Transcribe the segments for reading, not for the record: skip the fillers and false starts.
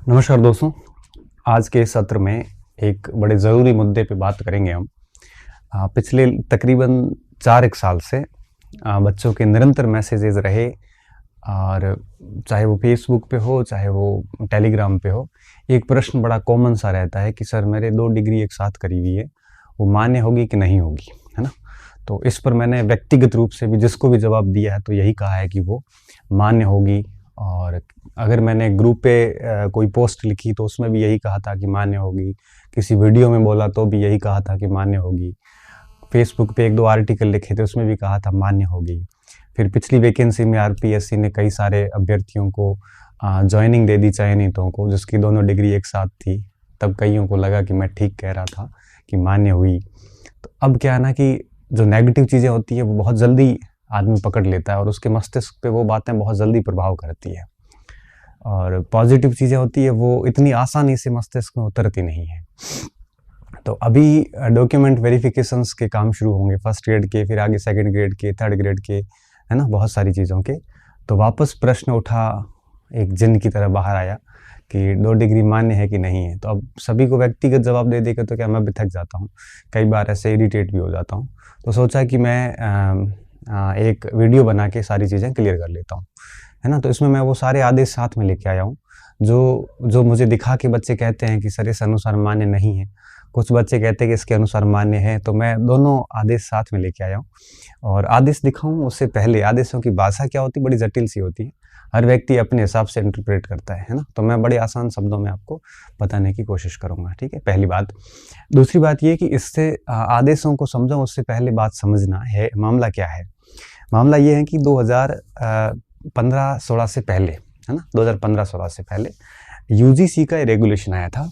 नमस्कार दोस्तों। आज के सत्र में एक बड़े ज़रूरी मुद्दे पे बात करेंगे हम। पिछले तकरीबन 4 साल से बच्चों के निरंतर मैसेजेस रहे, और चाहे वो फेसबुक पे हो चाहे वो टेलीग्राम पे हो, एक प्रश्न बड़ा कॉमन सा रहता है कि सर मेरे 2 डिग्री एक साथ करी हुई है, वो मान्य होगी कि नहीं होगी, है ना। तो इस पर मैंने व्यक्तिगत रूप से भी जिसको भी जवाब दिया है तो यही कहा है कि वो मान्य होगी। और अगर मैंने ग्रुप पे कोई पोस्ट लिखी तो उसमें भी यही कहा था कि मान्य होगी, किसी वीडियो में बोला तो भी यही कहा था कि मान्य होगी, फेसबुक पे 1-2 आर्टिकल लिखे थे उसमें भी कहा था मान्य होगी। फिर पिछली वैकेंसी में आरपीएससी ने कई सारे अभ्यर्थियों को ज्वाइनिंग दे दी चयनितों को, जिसकी दोनों डिग्री एक साथ थी। तब कईयों को लगा कि मैं ठीक कह रहा था कि मान्य हुई। तो अब क्या है ना कि जो नेगेटिव चीज़ें होती है वो बहुत जल्दी आदमी पकड़ लेता है और उसके मस्तिष्क पे वो बातें बहुत जल्दी प्रभाव करती है, और पॉजिटिव चीज़ें होती है वो इतनी आसानी से मस्तिष्क में उतरती नहीं है। तो अभी डॉक्यूमेंट वेरिफिकेशंस के काम शुरू होंगे, फर्स्ट ग्रेड के, फिर आगे सेकंड ग्रेड के, थर्ड ग्रेड के, है ना, बहुत सारी चीज़ों के। तो वापस प्रश्न उठा, एक जिन की तरह बाहर आया कि 2 डिग्री मान्य है कि नहीं है। तो अब सभी को व्यक्तिगत जवाब दे देकर तो क्या मैं भी थक जाता हूँ, कई बार ऐसे इरिटेट भी हो जाता हूँ। तो सोचा कि मैं एक वीडियो बना के सारी चीज़ें क्लियर कर लेता हूँ, है ना। तो इसमें मैं वो सारे आदेश साथ में लेके आया हूँ जो मुझे दिखा के बच्चे कहते हैं कि सर इस अनुसार मान्य नहीं है, कुछ बच्चे कहते हैं कि इसके अनुसार मान्य है। तो मैं दोनों आदेश साथ में लेके आया हूँ, और आदेश दिखाऊँ उससे पहले आदेशों की भाषा क्या होती है, बड़ी जटिल सी होती है, हर व्यक्ति अपने हिसाब से इंटरप्रेट करता है ना। तो मैं बड़े आसान शब्दों में आपको बताने की कोशिश करूँगा, ठीक है, पहली बात। दूसरी बात ये कि इससे आदेशों को समझो उससे पहले बात समझना है मामला क्या है। मामला ये है कि 2015-16 से पहले, है ना, 2015-16 से पहले यूजीसी का रेगुलेशन आया था।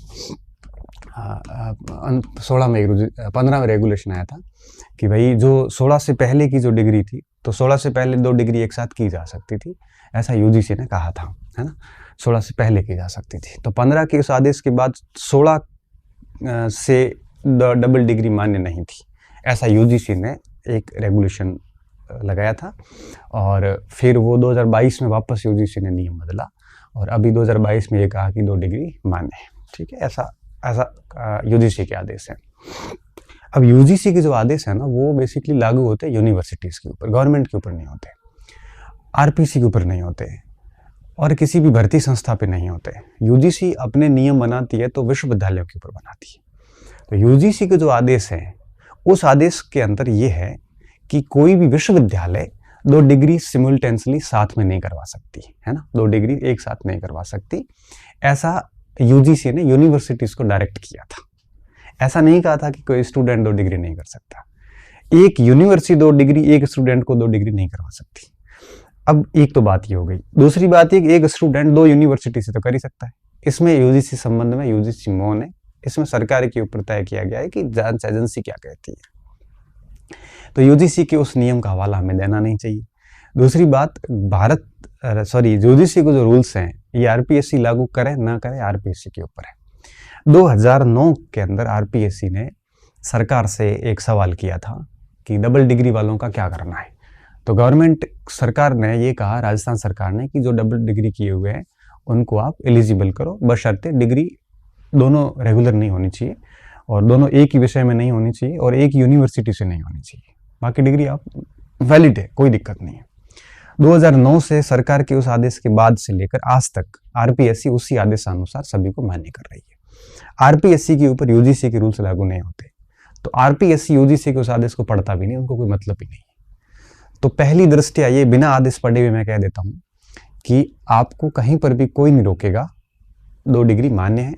15 में रेगुलेशन आया था कि भाई जो 16 से पहले की जो डिग्री थी, तो 16 से पहले 2 डिग्री एक साथ की जा सकती थी, ऐसा यूजीसी ने कहा था, है ना। 16 से पहले की जा सकती थी। तो 15 के उस आदेश के बाद 16 से डबल डिग्री मान्य नहीं थी, ऐसा यूजीसी ने एक रेगुलेशन लगाया था। और फिर वो 2022 में वापस यूजीसी ने नियम बदला, और अभी 2022 में ये कहा कि 2 डिग्री मान्य है, ठीक है। ऐसा यूजीसी के आदेश हैं। अब यूजीसी के जो आदेश है ना वो बेसिकली लागू होते हैं यूनिवर्सिटीज़ के ऊपर, गवर्नमेंट के ऊपर नहीं होते, आरपीसी के ऊपर नहीं होते, और किसी भी भर्ती संस्था पे नहीं होते। यूजीसी अपने नियम बनाती है तो विश्वविद्यालयों के ऊपर बनाती है। तो यूजीसी के जो आदेश हैं उस आदेश के अंदर ये है कि कोई भी विश्वविद्यालय 2 डिग्री सिमुल्टेनियसली साथ में नहीं करवा सकती, है ना, 2 डिग्री एक साथ नहीं करवा सकती। ऐसा यूजीसी ने यूनिवर्सिटीज़ को डायरेक्ट किया था। ऐसा नहीं कहा था कि कोई स्टूडेंट 2 डिग्री नहीं कर सकता। एक यूनिवर्सिटी 2 डिग्री, एक स्टूडेंट को 2 डिग्री नहीं करवा सकती। अब एक तो बात ये हो गई। दूसरी बात ये कि एक स्टूडेंट 2 यूनिवर्सिटी से तो कर ही सकता है। इसमें यूजीसी संबंध में यूजीसी मौन है, इसमें सरकार के ऊपर तय किया गया है कि जांच एजेंसी क्या कहती है। तो यूजीसी के उस नियम का हवाला हमें देना नहीं चाहिए। दूसरी बात, यूजीसी के जो रूल्स हैं ये आरपीएससी लागू करे ना करे आरपीएससी के ऊपर है। 2009 के अंदर आरपीएससी ने सरकार से एक सवाल किया था कि डबल डिग्री वालों का क्या करना है। तो गवर्नमेंट सरकार ने ये कहा, राजस्थान सरकार ने, कि जो डबल डिग्री किए हुए हैं उनको आप एलिजिबल करो, बशर्ते डिग्री दोनों रेगुलर नहीं होनी चाहिए, और दोनों एक ही विषय में नहीं होनी चाहिए, और एक यूनिवर्सिटी से नहीं होनी चाहिए। बाकी डिग्री आप वैलिड है, कोई दिक्कत नहीं है। 2009 से सरकार के उस आदेश के बाद से लेकर आज तक आरपीएससी उसी आदेशानुसार सभी को मान्य कर रही है। आरपीएससी के ऊपर यूजीसी के रूल्स लागू नहीं होते, तो आरपीएससी यूजीसी के उस आदेश को पढ़ता भी नहीं, उनको कोई मतलब ही नहीं है। तो पहली दृष्टया ये बिना आदेश पढ़े हुए मैं कह देता हूँ कि आपको कहीं पर भी कोई नहीं रोकेगा, 2 डिग्री मान्य है।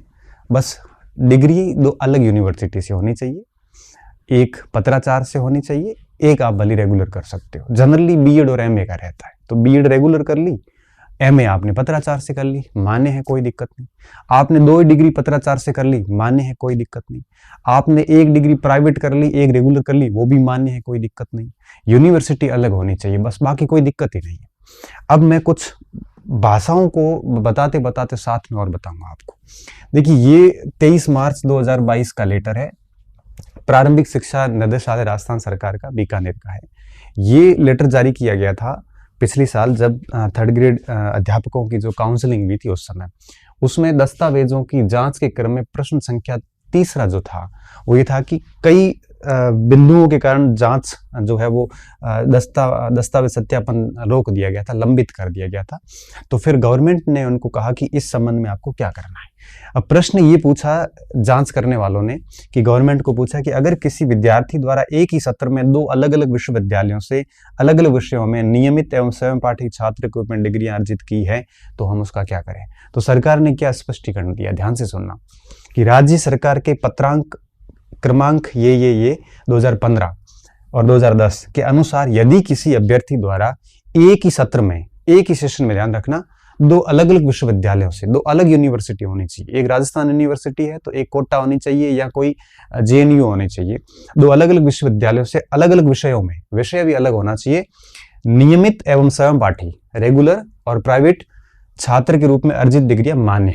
बस डिग्री 2 अलग यूनिवर्सिटी से होनी चाहिए, एक पत्राचार से होनी चाहिए, एक आप भली रेगुलर कर सकते हो। जनरली बीएड और एमए का रहता है, तो बीएड रेगुलर कर ली, एमए आपने पत्राचार से कर ली, मान्य है, कोई दिक्कत नहीं। आपने 2 डिग्री पत्राचार से कर ली, मान्य है, कोई दिक्कत नहीं। आपने 1 डिग्री प्राइवेट कर ली, 1 रेगुलर कर ली, वो भी मान्य है, कोई दिक्कत नहीं। यूनिवर्सिटी अलग होनी चाहिए, बस, बाकी कोई दिक्कत ही नहीं है। अब मैं कुछ भाषाओं को बताते बताते साथ में और बताऊंगा आपको। देखिए, ये 23 मार्च 2022 का लेटर है, प्रारंभिक शिक्षा निदेशालय राजस्थान सरकार का, बीकानेर का है। ये लेटर जारी किया गया था पिछले साल, जब 3rd ग्रेड अध्यापकों की जो काउंसलिंग हुई थी उस समय। उसमें दस्तावेजों की जांच के क्रम में प्रश्न संख्या तीसरा जो था वो ये था कि कई बिंदुओं के कारण जांच जो है वो दस्तावेज सत्यापन रोक दिया गया था, लंबित कर दिया गया था। तो फिर गवर्नमेंट ने उनको कहा कि इस संबंध में आपको क्या करना है। अब प्रश्न ये पूछा जांच करने वालों ने कि गवर्नमेंट को पूछा कि अगर किसी विद्यार्थी द्वारा एक ही सत्र में दो अलग अलग विश्वविद्यालयों से अलग अलग विषयों में नियमित एवं स्वयं पाठी छात्र के रूप में डिग्रियां अर्जित की है तो हम उसका क्या करें। तो सरकार ने क्या स्पष्टीकरण दिया, ध्यान से सुनना, कि राज्य सरकार के पत्रांक क्रमांक ये 2015 और 2010 के अनुसार यदि किसी अभ्यर्थी द्वारा एक ही सत्र में एक ही सेशन में, ध्यान रखना, दो अलग अलग विश्वविद्यालयों से, दो अलग यूनिवर्सिटी होनी चाहिए, एक राजस्थान यूनिवर्सिटी है तो एक कोटा होनी चाहिए या कोई जेएनयू होनी चाहिए, दो अलग अलग विश्वविद्यालयों से अलग अलग विषयों में, विषय भी अलग होना चाहिए, नियमित एवं स्वयं पाठी रेगुलर और प्राइवेट छात्र के रूप में अर्जित डिग्रियां मान्य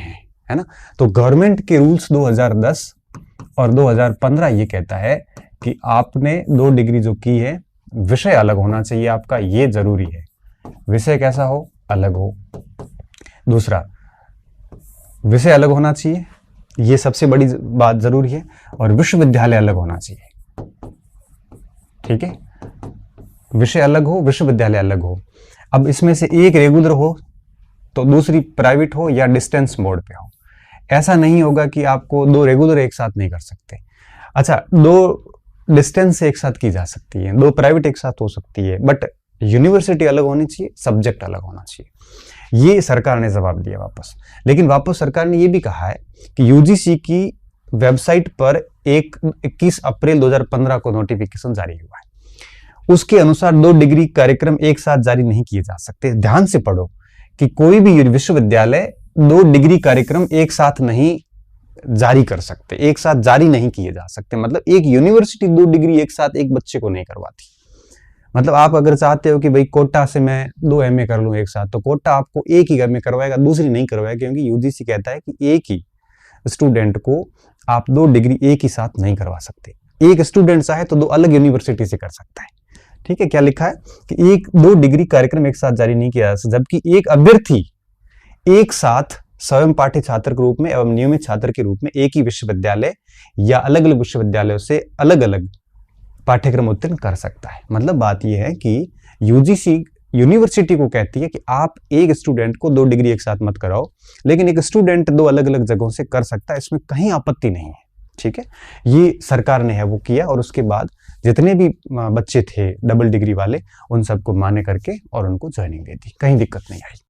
है ना। तो गवर्नमेंट के रूल्स 2010 और 2015 ये कहता है कि आपने दो डिग्री जो की है विषय अलग होना चाहिए आपका, ये जरूरी है, विषय कैसा हो, अलग हो। दूसरा, विषय अलग होना चाहिए, ये सबसे बड़ी बात जरूरी है, और विश्वविद्यालय अलग होना चाहिए, ठीक है, विषय अलग हो, विश्वविद्यालय अलग हो। अब इसमें से एक रेगुलर हो तो दूसरी प्राइवेट हो या डिस्टेंस मोड पे हो। ऐसा नहीं होगा कि आपको दो रेगुलर एक साथ नहीं कर सकते। अच्छा, दो डिस्टेंस एक साथ की जा सकती है, दो प्राइवेट एक साथ हो सकती है, बट यूनिवर्सिटी अलग होनी चाहिए, सब्जेक्ट अलग होना चाहिए। ये सरकार ने जवाब दिया वापस। लेकिन वापस सरकार ने ये भी कहा है कि यूजीसी की वेबसाइट पर 21 अप्रैल 2015 को नोटिफिकेशन जारी हुआ है, उसके अनुसार दो डिग्री कार्यक्रम एक साथ जारी नहीं किए जा सकते। ध्यान से पढ़ो कि कोई भी विश्वविद्यालय दो डिग्री कार्यक्रम एक साथ नहीं जारी कर सकते, एक साथ जारी नहीं किए जा सकते। मतलब एक यूनिवर्सिटी दो डिग्री एक साथ एक बच्चे को नहीं करवाती। मतलब आप अगर चाहते हो कि भाई कोटा से मैं 2 एमए कर लूं एक साथ, तो कोटा आपको एक ही एमए करवाएगा, दूसरी नहीं करवाएगा, क्योंकि यूजीसी कहता है कि एक ही स्टूडेंट को आप दो डिग्री एक ही साथ नहीं करवा सकते। एक स्टूडेंट चाहे तो दो अलग यूनिवर्सिटी से कर सकता है, ठीक है। क्या लिखा है कि एक दो डिग्री कार्यक्रम एक साथ जारी नहीं किया जा सकता, जबकि एक अभ्यर्थी एक साथ स्वयं पाठी छात्र के रूप में एवं नियमित छात्र के रूप में एक ही विश्वविद्यालय या अलग अलग विश्वविद्यालयों से अलग अलग पाठ्यक्रम उत्तीर्ण कर सकता है। मतलब बात यह है कि यूजीसी यूनिवर्सिटी को कहती है कि आप एक स्टूडेंट को दो डिग्री एक साथ मत कराओ, लेकिन एक स्टूडेंट दो अलग अलग जगहों से कर सकता है, इसमें कहीं आपत्ति नहीं है, ठीक है। ये सरकार ने है वो किया, और उसके बाद जितने भी बच्चे थे डबल डिग्री वाले उन सबको मान्य करके और उनको ज्वाइनिंग दे दी, कहीं दिक्कत नहीं आई।